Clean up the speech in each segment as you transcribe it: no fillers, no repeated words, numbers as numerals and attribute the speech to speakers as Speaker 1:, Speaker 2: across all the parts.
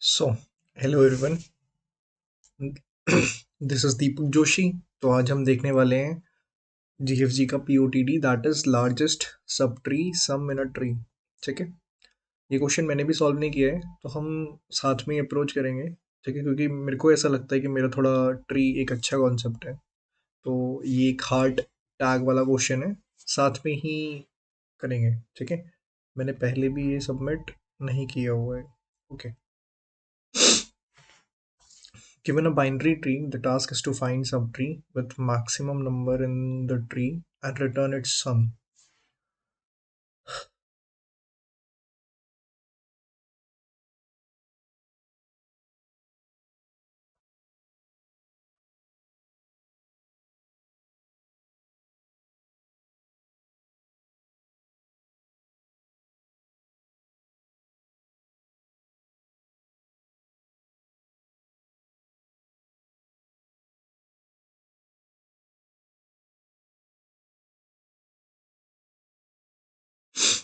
Speaker 1: So, hello everyone. This is Deepak Joshi. तो आज हम देखने वाले हैं जीएफजी का POTD, that is largest sub tree sum in a tree. ठीक है. ये क्वेश्चन मैंने भी सॉल्व नहीं किया है, तो हम साथ में ही अप्रोच करेंगे. ठीक है, क्योंकि मेरे को ऐसा लगता है कि मेरा थोड़ा ट्री एक अच्छा कॉन्सेप्ट है. तो ये एक हार्ड टैग वाला क्वेश्चन है, साथ में ही करेंगे. ठीक है. मैंने पहले भी ये सबमिट नहीं किया हुआ है. Okay. Given a binary tree, the task is to find subtree with maximum number in the tree and return its sum.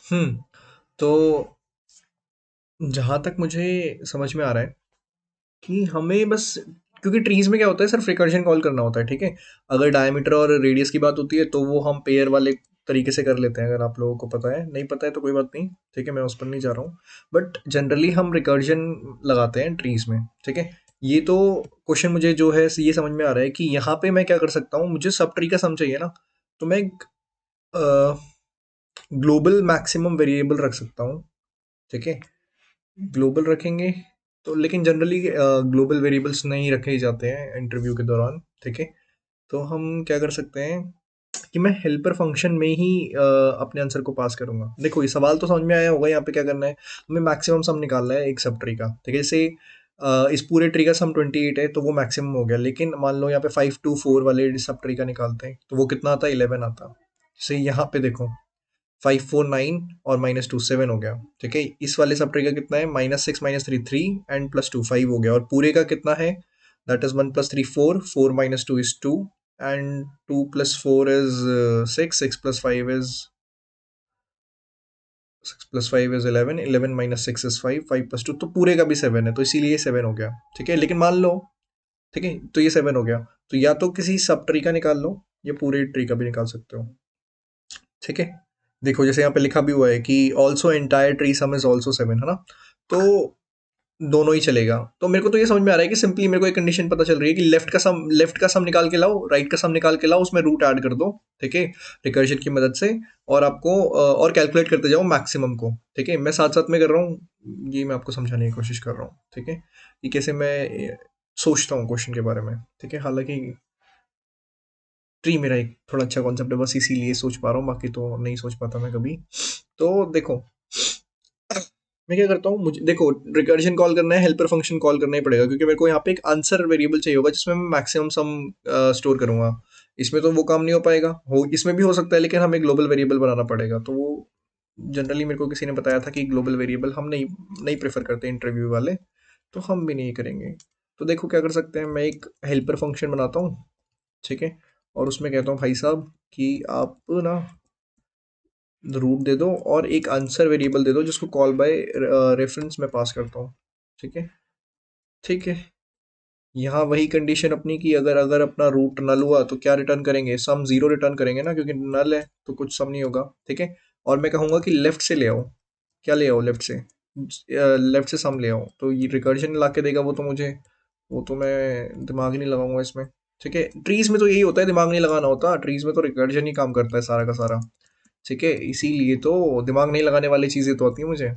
Speaker 1: हम्म तो जहां तक मुझे समझ में आ रहा है कि हमें बस, क्योंकि ट्रीज में क्या होता है, सिर्फ रिकर्जन कॉल करना होता है. ठीक है. अगर डायमीटर और रेडियस की बात होती है तो वो हम पेयर वाले तरीके से कर लेते हैं. अगर आप लोगों को पता है, नहीं पता है तो कोई बात नहीं. ठीक है, मैं उस पर नहीं जा रहा हूँ. बट जनरली हम रिकर्जन लगाते हैं ट्रीज में. ठीक है. ये तो क्वेश्चन मुझे जो है ये समझ में आ रहा है कि यहाँ पे मैं क्या कर सकता हूँ. मुझे सब ट्री का सम चाहिए ना, तो मैं ग्लोबल मैक्सिमम वेरिएबल रख सकता हूँ. ठीक है. ग्लोबल रखेंगे तो, लेकिन जनरली ग्लोबल वेरिएबल्स नहीं रखे जाते हैं इंटरव्यू के दौरान. ठीक है. तो हम क्या कर सकते हैं कि मैं हेल्पर फंक्शन में ही अपने आंसर को पास करूंगा. देखो, ये सवाल तो समझ में आया होगा. यहाँ पे क्या करना है, हमें मैक्सिमम सम निकालना है एक सब ट्री का. ठीक है. जैसे इस पूरे ट्री का सम 28 है, तो वो मैक्सिमम हो गया. लेकिन मान लो यहाँ पे 5 to 4 वाले सब ट्री का निकालते हैं, तो वो कितना आता है, 11 आता. जैसे यहाँ पे देखो, 5 4 9 और -2 7 हो गया. ठीक है. इस वाले सब ट्री का कितना है, -6 -3 3 एंड +2 5 हो गया. और पूरे का कितना है, that is 1 + 3 4 4 -2 is 2 and 2 + 4 is 6 6 + 5 is 11 11 -6 is 5 5 + 2, तो पूरे का भी 7 है, तो इसीलिए 7 हो गया. ठीक है. लेकिन मान लो, ठीक है, तो ये 7 हो गया. तो या तो किसी सब ट्री का निकाल लो, या पूरे ट्री का भी निकाल सकते हो. ठीक है. देखो, जैसे यहाँ पे लिखा भी हुआ है कि also entire tree some is also 7, है ना. तो दोनों ही चलेगा. तो मेरे को तो ये समझ में आ रहा है कि सिंपली मेरे को एक कंडीशन पता चल रही है कि लेफ्ट का सम निकाल के लाओ, राइट का सम निकाल के लाओ, उसमें रूट ऐड कर दो. ठीक है. रिकर्जन की मदद से. और आपको और कैलकुलेट करते जाओ मैक्सिमम को. ठीक है. मैं साथ साथ में कर रहा हूँ, ये मैं आपको समझाने की कोशिश कर रहा हूँ. ठीक है. कि कैसे मैं सोचता हूँ क्वेश्चन के बारे में. ठीक है. हालांकि ट्री मेरा एक थोड़ा अच्छा कॉन्सेप्ट है, बस इसीलिए सोच पा रहा हूँ, बाकी तो नहीं सोच पाता मैं कभी. तो देखो, मैं क्या करता हूँ, मुझे देखो, रिकर्जन कॉल करना है, हेल्पर फंक्शन कॉल करना ही पड़ेगा, क्योंकि मेरे को यहाँ पे एक आंसर वेरिएबल चाहिए होगा जिसमें मैं मैक्सिमम सम स्टोर करूंगा. इसमें तो वो काम नहीं हो पाएगा. हो, इसमें भी हो सकता है, लेकिन हमें ग्लोबल वेरिएबल बनाना पड़ेगा. तो वो जनरली मेरे को किसी ने बताया था कि ग्लोबल वेरिएबल हम नहीं नहीं प्रेफर करते इंटरव्यू वाले, तो हम भी नहीं करेंगे. तो देखो क्या कर सकते हैं, मैं एक हेल्पर फंक्शन बनाता हूँ. ठीक है. और उसमें कहता हूँ, भाई साहब, कि आप ना रूट दे दो और एक आंसर वेरिएबल दे दो जिसको कॉल बाय रेफरेंस में पास करता हूँ. ठीक है. ठीक है. यहाँ वही कंडीशन अपनी की, अगर अगर अपना रूट नल हुआ तो क्या रिटर्न करेंगे, सम जीरो रिटर्न करेंगे ना, क्योंकि नल है तो कुछ सम नहीं होगा. ठीक है. और मैं कहूँगा कि लेफ्ट से ले आओ. क्या ले आओ, लेफ्ट से, लेफ्ट से सम ले आओ. तो ये रिकर्जन ला के देगा वो, तो मुझे, वो तो मैं दिमाग ही नहीं लगाऊंगा इसमें. ठीक है. ट्रीज में तो यही होता है, दिमाग नहीं लगाना होता. ट्रीज में तो रिकर्जन ही काम करता है सारा का सारा. ठीक है. इसीलिए तो दिमाग नहीं लगाने वाली चीज़ें तो आती हैं मुझे.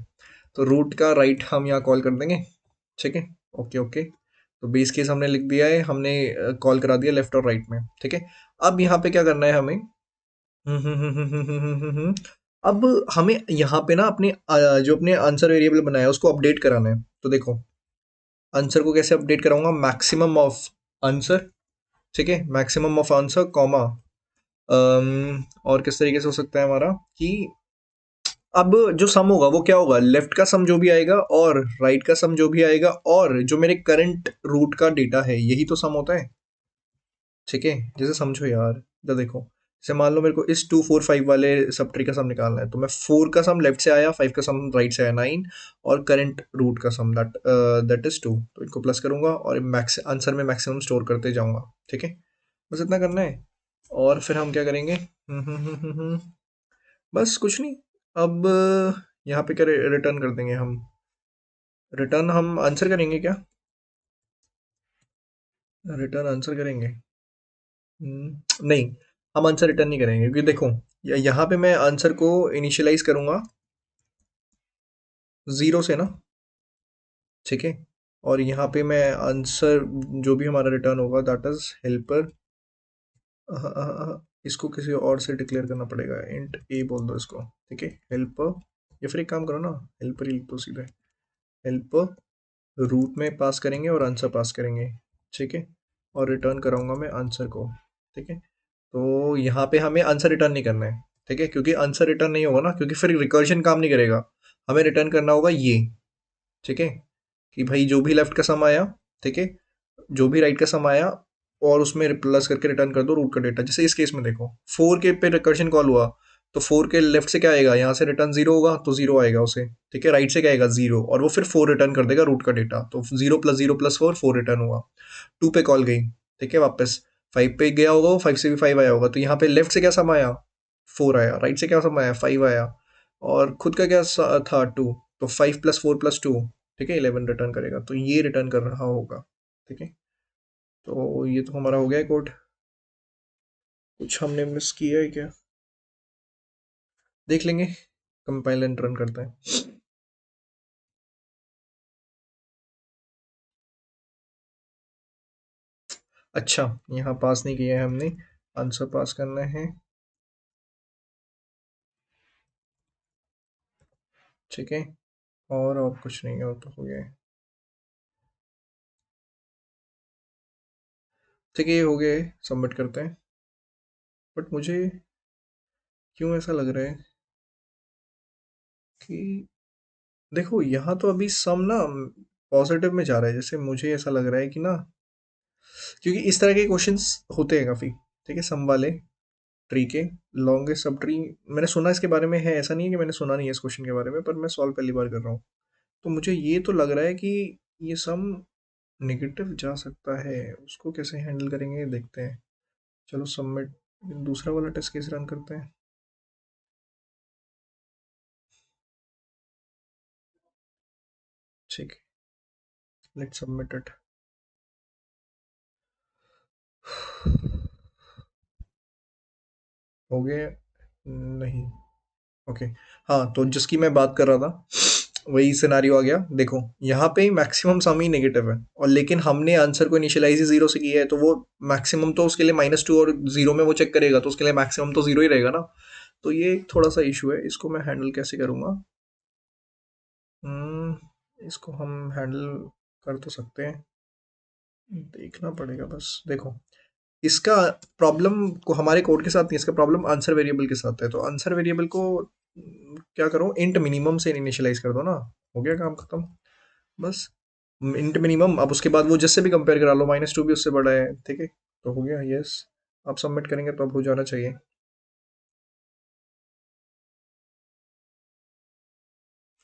Speaker 1: तो रूट का राइट हम यहाँ कॉल कर देंगे. ठीक है. Okay okay. तो बेस केस हमने लिख दिया है, हमने कॉल करा दिया लेफ्ट और राइट में. ठीक है. अब यहाँ पे क्या करना है हमें, अब हमें यहाँ पे ना अपने जो अपने आंसर वेरिएबल बनाया है उसको अपडेट कराना है. तो देखो, आंसर को कैसे अपडेट कराऊंगा, मैक्सिमम ऑफ आंसर. ठीक है. मैक्सिमम ऑफ आंसर कॉमा, और किस तरीके से हो सकता है हमारा कि अब जो सम होगा वो क्या होगा, लेफ्ट का सम जो भी आएगा और राइट का सम जो भी आएगा और जो मेरे करंट रूट का डेटा है, यही तो सम होता है. ठीक है. जैसे समझो यार, इधर देखो, जैसे मान लो मेरे को इस 2 4 5 वाले सब ट्री का सम निकालना है, तो मैं 4 का सम लेफ्ट से आया, 5 का सम राइट से आया 9, और करंट रूट का सम दैट इज 2, तो इनको प्लस करूंगा और मैक्स आंसर में मैक्सिमम स्टोर करते जाऊंगा। ठीक है, बस इतना करना है। और फिर हम क्या करेंगे, बस कुछ नहीं। अब यहाँ पे क्या रिटर्न कर देंगे हम, रिटर्न हम आंसर करेंगे क्या, रिटर्न आंसर करेंगे? नहीं, हम आंसर रिटर्न नहीं करेंगे, क्योंकि देखो यहाँ पे मैं आंसर को इनिशियलाइज करूंगा 0 से ना। ठीक है, और यहाँ पे मैं आंसर जो भी हमारा रिटर्न होगा दैट इज हेल्पर, इसको किसी और से डिक्लेयर करना पड़ेगा, इंट ए बोल दो इसको। ठीक है, हेल्पर, या फिर एक काम करो ना, हेल्पर ही लिख दो सीधे, हेल्पर रूट में पास करेंगे और आंसर पास करेंगे। ठीक है, और रिटर्न कराऊंगा मैं आंसर को। ठीक है, तो यहाँ पे हमें आंसर रिटर्न नहीं करना है। ठीक है, क्योंकि आंसर रिटर्न नहीं होगा ना, क्योंकि फिर रिकर्जन काम नहीं करेगा। हमें रिटर्न करना होगा ये। ठीक है, कि भाई जो भी लेफ्ट का सम आया, ठीक है, जो भी राइट का सम आया, और उसमें प्लस करके रिटर्न कर दो रूट का डेटा। जैसे इस केस में देखो 4 के पे रिकर्जन कॉल हुआ, तो 4 के लेफ्ट से क्या आएगा, यहाँ से रिटर्न 0 होगा तो 0 आएगा उसे। ठीक है, राइट से क्या आएगा 0, और वो फिर 4 रिटर्न कर देगा रूट का डेटा, तो 0 + 0 + 4 रिटर्न हुआ। 2 पे कॉल गई, ठीक है, वापस 5 पे गया होगा, वो 5 से भी 5 आया होगा, तो यहाँ पे लेफ्ट से क्या सम आया, 4 आया, राइट से क्या सम आया, 5 आया, और खुद का क्या था 2, तो 5 + 4 + 2, ठीक है, 11 रिटर्न करेगा, तो ये रिटर्न कर रहा होगा। ठीक है, तो ये तो हमारा हो गया कोड। कुछ हमने मिस किया है क्या, देख लेंगे, कंपाइल एंड रन करते हैं। अच्छा, यहाँ पास नहीं किया है हमने, आंसर पास करना है। ठीक है, और कुछ नहीं, और तो हो गया है। ठीक है, ये हो गया है, सबमिट करते हैं। बट मुझे क्यों ऐसा लग रहा है कि, देखो यहाँ तो अभी सम ना पॉजिटिव में जा रहा है, जैसे मुझे ऐसा लग रहा है कि ना, क्योंकि इस तरह के क्वेश्चंस होते हैं काफ़ी। ठीक है, सम वाले ट्री के, लॉन्गेस्ट सब ट्री, मैंने सुना इसके बारे में है, ऐसा नहीं है कि मैंने सुना नहीं है इस क्वेश्चन के बारे में, पर मैं सॉल्व पहली बार कर रहा हूँ। तो मुझे ये तो लग रहा है कि ये सम नेगेटिव जा सकता है, उसको कैसे हैंडल करेंगे देखते हैं। चलो सबमिट, दूसरा वाला टेस्ट केस रन करते हैं। ठीक है, लेट सबमिट इट। हो गया, नहीं, ओके। हाँ, तो जिसकी मैं बात कर रहा था वही सिनारियो आ गया। देखो यहाँ पे मैक्सिमम सम ही नेगेटिव है, और लेकिन हमने आंसर को इनिशियलाइज ही 0 से किया है, तो वो मैक्सिमम तो उसके लिए -2, और 0 में वो चेक करेगा, तो उसके लिए मैक्सिमम तो 0 ही रहेगा ना। तो ये एक थोड़ा सा इशू है, इसको मैं हैंडल कैसे करूँगा। इसको हम हैंडल कर तो सकते हैं, देखना पड़ेगा बस। देखो इसका प्रॉब्लम को हमारे कोड के साथ नहीं, इसका प्रॉब्लम आंसर वेरिएबल के साथ है, तो आंसर वेरिएबल को क्या करो, इंट मिनिमम से इनिशियलाइज कर दो ना, हो गया काम खत्म। बस इंट मिनिमम, अब उसके बाद वो जिससे भी कंपेयर करा लो, -2 भी उससे बड़ा है। ठीक है, तो हो गया, यस। आप सबमिट करेंगे तो अब हो जाना चाहिए।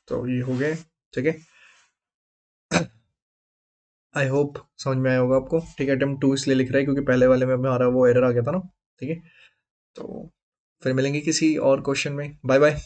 Speaker 1: तो ये हो गए। ठीक है, आई होप समझ में आया होगा आपको। ठीक है, अटेम्प्ट 2 इसलिए लिख रहा है क्योंकि पहले वाले में हमारा वो एरर आ गया था ना। ठीक है, तो फिर मिलेंगे किसी और क्वेश्चन में। Bye bye.